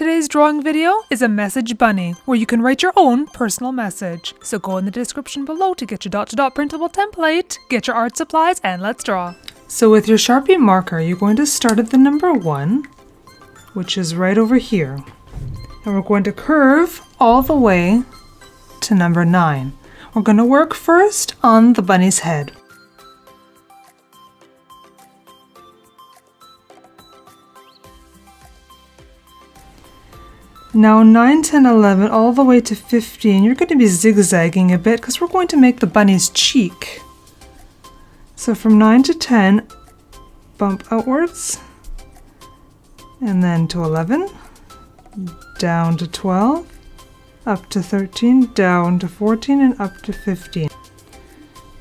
Today's drawing video is a message bunny where you can write your own personal message. So go in the description below to get your dot-to-dot printable template, get your art supplies, and let's draw. So with your Sharpie marker, you're going to start at the number 1, which is right over here. And we're going to curve all the way to number 9. We're going to work first on the bunny's head. Now 9, 10, 11, all the way to 15, you're going to be zigzagging a bit because we're going to make the bunny's cheek. So from 9 to 10, bump outwards, and then to 11, down to 12, up to 13, down to 14, and up to 15.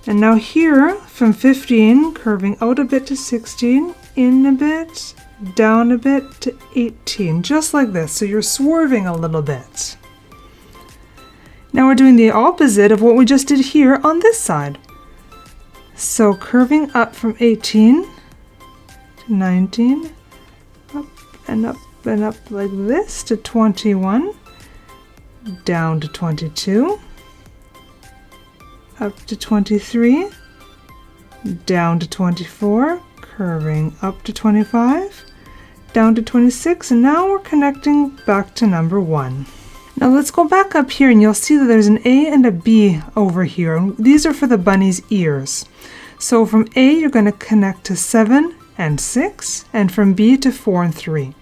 And now here, from 15, curving out a bit to 16, in a bit, down a bit to 18, just like this. So you're swerving a little bit. Now we're doing the opposite of what we just did here on this side. So curving up from 18 to 19, up and up and up like this to 21, down to 22, up to 23, down to 24, curving up to 25, down to 26, and now we're connecting back to number 1. Now let's go back up here and you'll see that there's an A and a B over here. And these are for the bunny's ears. So from A you're going to connect to 7 and 6, and from B to 4 and 3.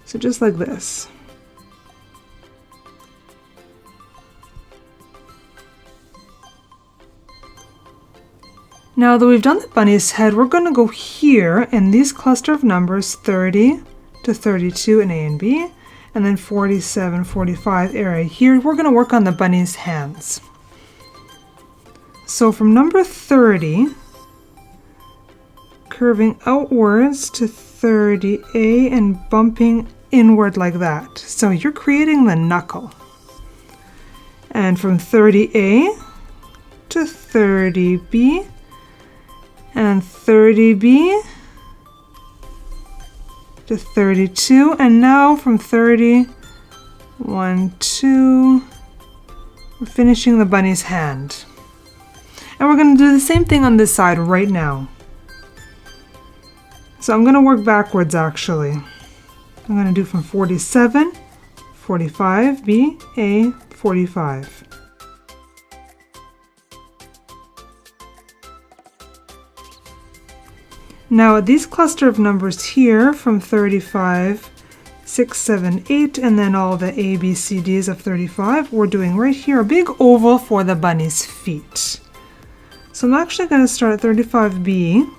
So just like this. Now that we've done the bunny's head, we're going to go here in these cluster of numbers 30 to 32 in A and B, and then 47, 45 area. Here we're going to work on the bunny's hands. So from number 30, curving outwards to 30A and bumping inward like that. So you're creating the knuckle. And from 30A to 30B, and 30B to 32, and now from 30, 1, 2, we're finishing the bunny's hand. And we're going to do the same thing on this side right now. So I'm going to work backwards actually. I'm going to do from 47, 45, B, A, 45. Now these cluster of numbers here from 35, 6, 7, 8, and then all the A, B, C, Ds of 35, we're doing right here a big oval for the bunny's feet. So I'm actually going to start at 35B,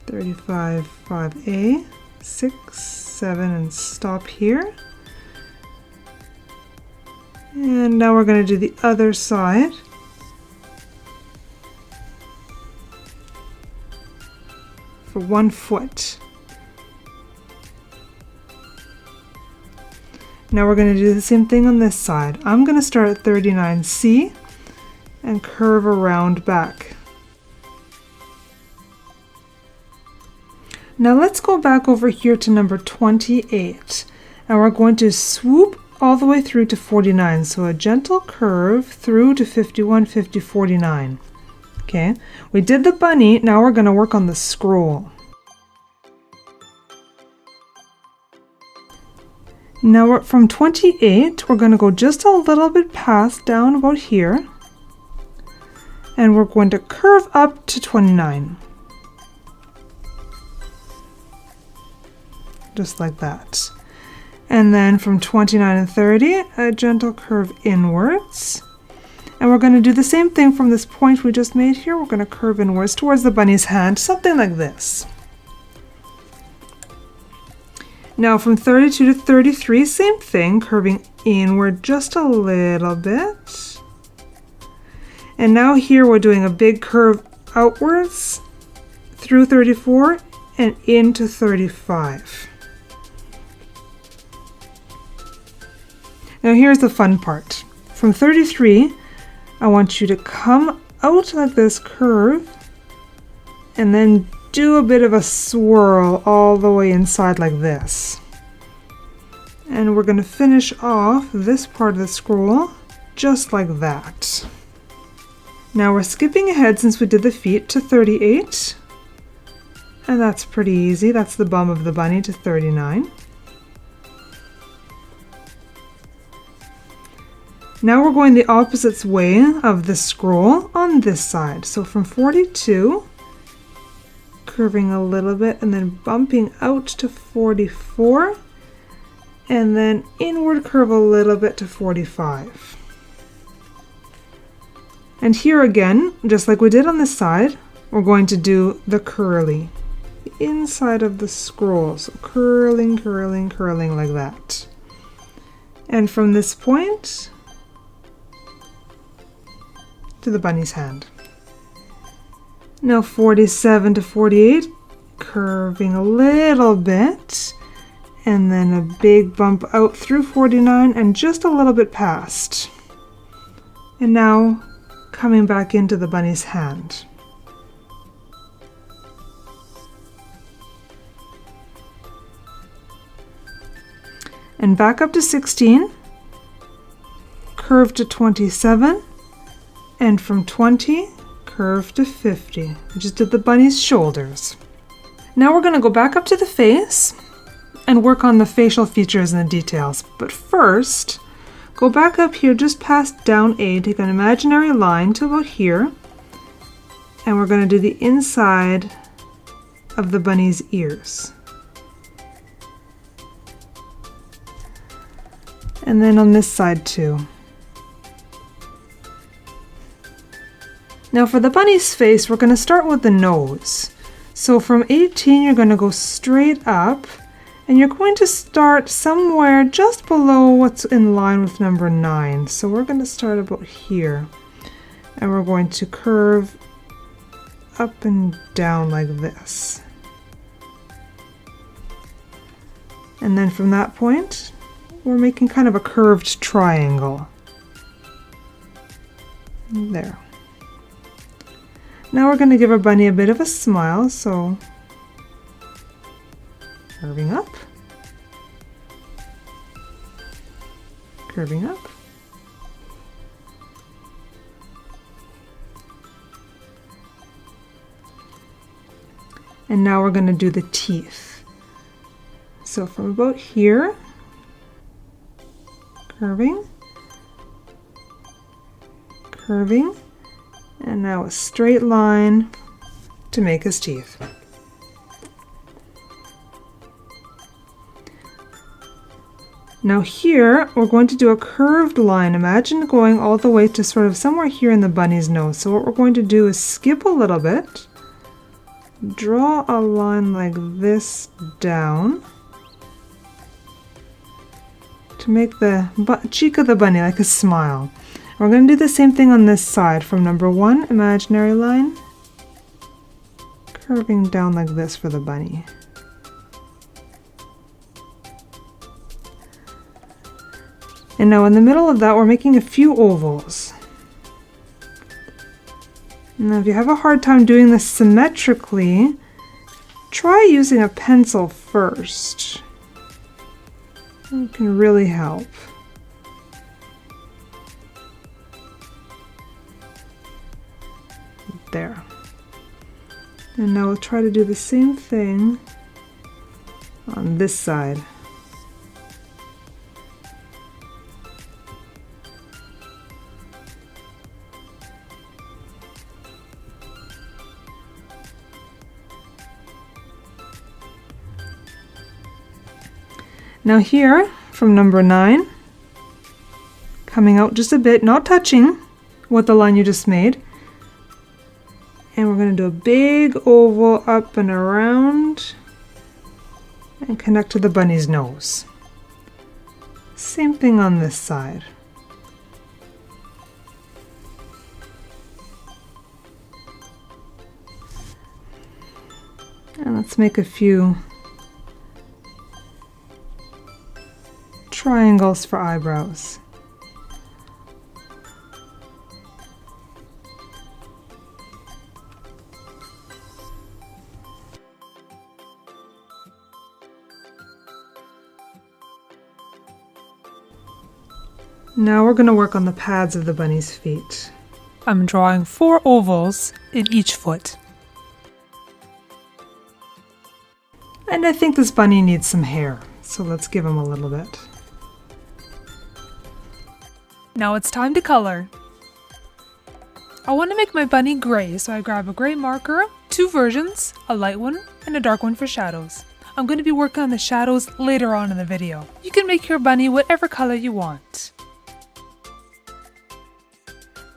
35, 5A, 6, 7, and stop here. And now we're going to do the other side. For 1 foot. Now we're going to do the same thing on this side. I'm going to start at 39C and curve around back. Now let's go back over here to number 28, and we're going to swoop all the way through to 49. So a gentle curve through to 51, 50, 49. Okay, we did the bunny, now we're going to work on the scroll. Now we're from 28, we're going to go just a little bit past down about here, and we're going to curve up to 29. Just like that. And then from 29 and 30, a gentle curve inwards. And we're going to do the same thing from this point we just made here. We're going to curve inwards towards the bunny's hand, something like this. Now from 32 to 33, same thing, curving inward just a little bit. And now here we're doing a big curve outwards through 34 and into 35. Now here's the fun part. From 33, I want you to come out like this curve and then do a bit of a swirl all the way inside like this. And we're going to finish off this part of the scroll just like that. Now we're skipping ahead since we did the feet to 38. And that's pretty easy. That's the bum of the bunny to 39. Now we're going the opposite way of the scroll on this side. So from 42, curving a little bit and then bumping out to 44, and then inward curve a little bit to 45. And here again, just like we did on this side, we're going to do the curly inside of the scroll. So curling, curling, curling like that. And from this point to the bunny's hand. Now 47 to 48, curving a little bit, and then a big bump out through 49 and just a little bit past. And now coming back into the bunny's hand. And back up to 16, curve to 27, and from 20, curve to 50. We just did the bunny's shoulders. Now we're going to go back up to the face and work on the facial features and the details. But first, go back up here just past down A, take an imaginary line to about here, and we're going to do the inside of the bunny's ears. And then on this side too. Now for the bunny's face, we're going to start with the nose. So from 18, you're going to go straight up, and you're going to start somewhere just below what's in line with number 9. So we're going to start about here, and we're going to curve up and down like this. And then from that point, we're making kind of a curved triangle. There. Now we're going to give our bunny a bit of a smile, so curving up, curving up, and now we're going to do the teeth. So from about here, curving, curving, and now a straight line to make his teeth. Now here, we're going to do a curved line. Imagine going all the way to sort of somewhere here in the bunny's nose. So what we're going to do is skip a little bit, draw a line like this down to make the cheek of the bunny like a smile. We're going to do the same thing on this side. From number 1, imaginary line, curving down like this for the bunny. And now in the middle of that, we're making a few ovals. Now if you have a hard time doing this symmetrically, try using a pencil first. It can really help. There. And now we'll try to do the same thing on this side. Now here, from number 9, coming out just a bit, not touching what the line you just made, and we're going to do a big oval up and around and connect to the bunny's nose. Same thing on this side. And let's make a few triangles for eyebrows. Now we're going to work on the pads of the bunny's feet. I'm drawing 4 ovals in each foot. And I think this bunny needs some hair, so let's give him a little bit. Now it's time to color. I want to make my bunny gray, so I grab a gray marker, 2 versions, a light one and a dark one for shadows. I'm going to be working on the shadows later on in the video. You can make your bunny whatever color you want.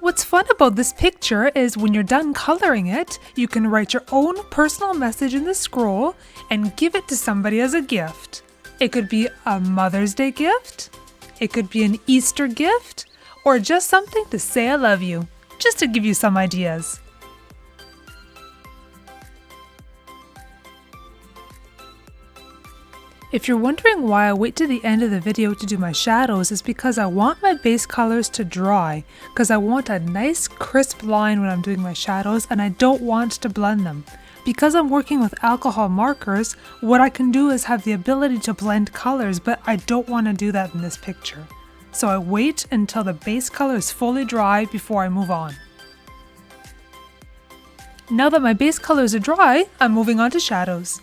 What's fun about this picture is when you're done coloring it, you can write your own personal message in the scroll and give it to somebody as a gift. It could be a Mother's Day gift, it could be an Easter gift, or just something to say I love you, just to give you some ideas. If you're wondering why I wait to the end of the video to do my shadows, it's because I want my base colors to dry, because I want a nice crisp line when I'm doing my shadows and I don't want to blend them. Because I'm working with alcohol markers, what I can do is have the ability to blend colors, but I don't want to do that in this picture. So I wait until the base color is fully dry before I move on. Now that my base colors are dry, I'm moving on to shadows.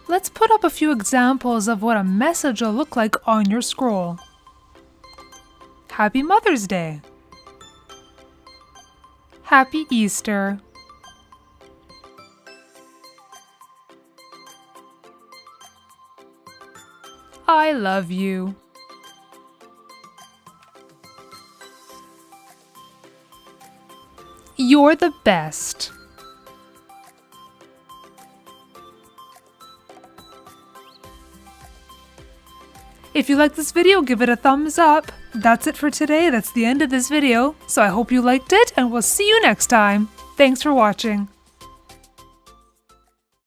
Let's put up a few examples of what a message will look like on your scroll. Happy Mother's Day. Happy Easter. I love you. You're the best. If you liked this video, give it a thumbs up. That's it for today. That's the end of this video. So I hope you liked it and we'll see you next time. Thanks for watching.